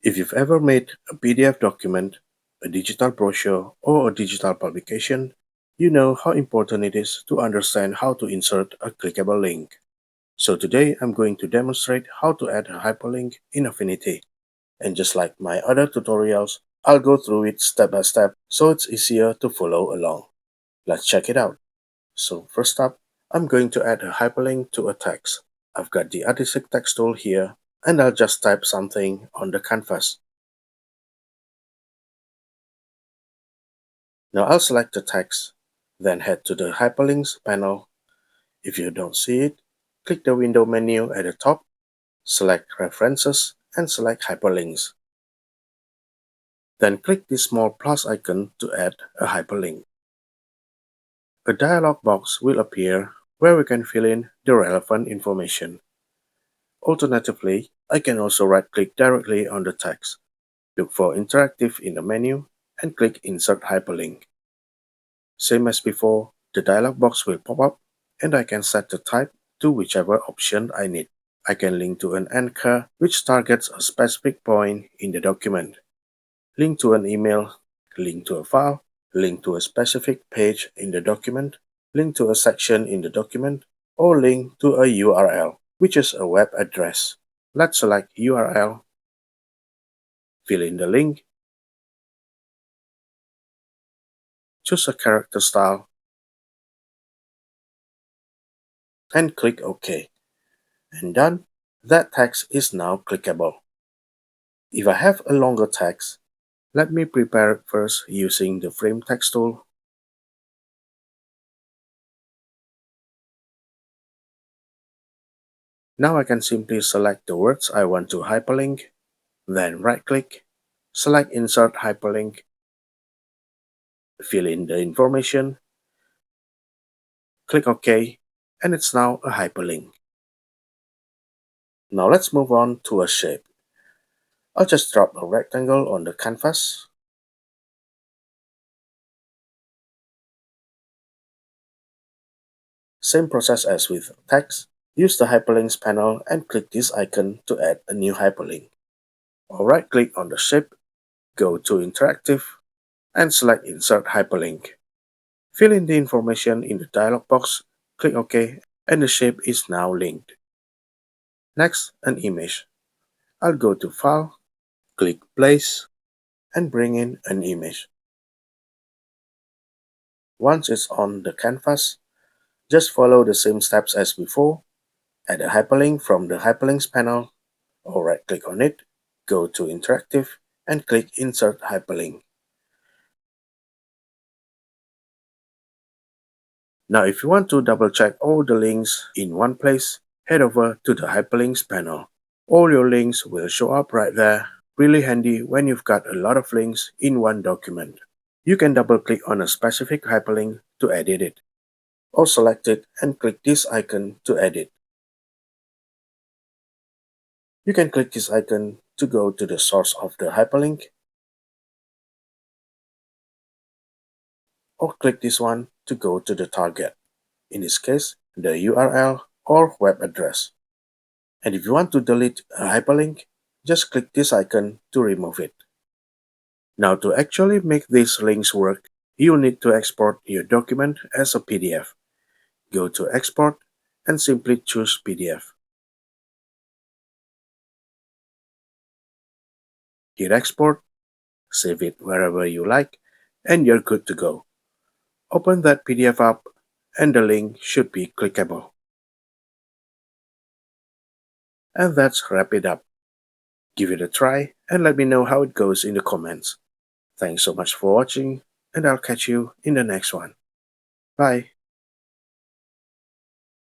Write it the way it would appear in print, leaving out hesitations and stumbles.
If you've ever made a PDF document, a digital brochure, or a digital publication, you know how important it is to understand how to insert a clickable link. So today I'm going to demonstrate how to add a hyperlink in Affinity. And just like my other tutorials, I'll go through it step by step so it's easier to follow along. Let's check it out. So first up, I'm going to add a hyperlink to a text. I've got the artistic text tool here, and I'll just type something on the canvas. Now I'll select the text, then head to the Hyperlinks panel. If you don't see it, click the window menu at the top, select References, and select Hyperlinks. Then click the small plus icon to add a hyperlink. A dialog box will appear where we can fill in the relevant information. Alternatively, I can also right-click directly on the text, look for Interactive in the menu, and click Insert Hyperlink. Same as before, the dialog box will pop up, and I can set the type to whichever option I need. I can link to an anchor which targets a specific point in the document, link to an email, link to a file, link to a specific page in the document, link to a section in the document, or link to a URL, which is a web address. Let's select URL, fill in the link, choose a character style, and click OK. And done, that text is now clickable. If I have a longer text, let me prepare it first using the Frame Text tool. Now I can simply select the words I want to hyperlink, then right-click, select Insert Hyperlink, fill in the information, click OK, and it's now a hyperlink. Now let's move on to a shape. I'll just drop a rectangle on the canvas. Same process as with text. Use the Hyperlinks panel and click this icon to add a new hyperlink. Or right-click on the shape, go to Interactive, and select Insert Hyperlink. Fill in the information in the dialog box, click OK, and the shape is now linked. Next, an image. I'll go to File, click Place, and bring in an image. Once it's on the canvas, just follow the same steps as before. Add a hyperlink from the Hyperlinks panel, or right-click on it, go to Interactive, and click Insert Hyperlink. Now if you want to double-check all the links in one place, head over to the Hyperlinks panel. All your links will show up right there. Really handy when you've got a lot of links in one document. You can double-click on a specific hyperlink to edit it, or select it and click this icon to edit. You can click this icon to go to the source of the hyperlink, or click this one to go to the target, in this case, the URL or web address. And if you want to delete a hyperlink, just click this icon to remove it. Now to actually make these links work, you need to export your document as a PDF. Go to Export and simply choose PDF. Hit Export, save it wherever you like, and you're good to go. Open that PDF up, and the link should be clickable. And that's wrap it up. Give it a try and let me know how it goes in the comments. Thanks so much for watching, and I'll catch you in the next one. Bye.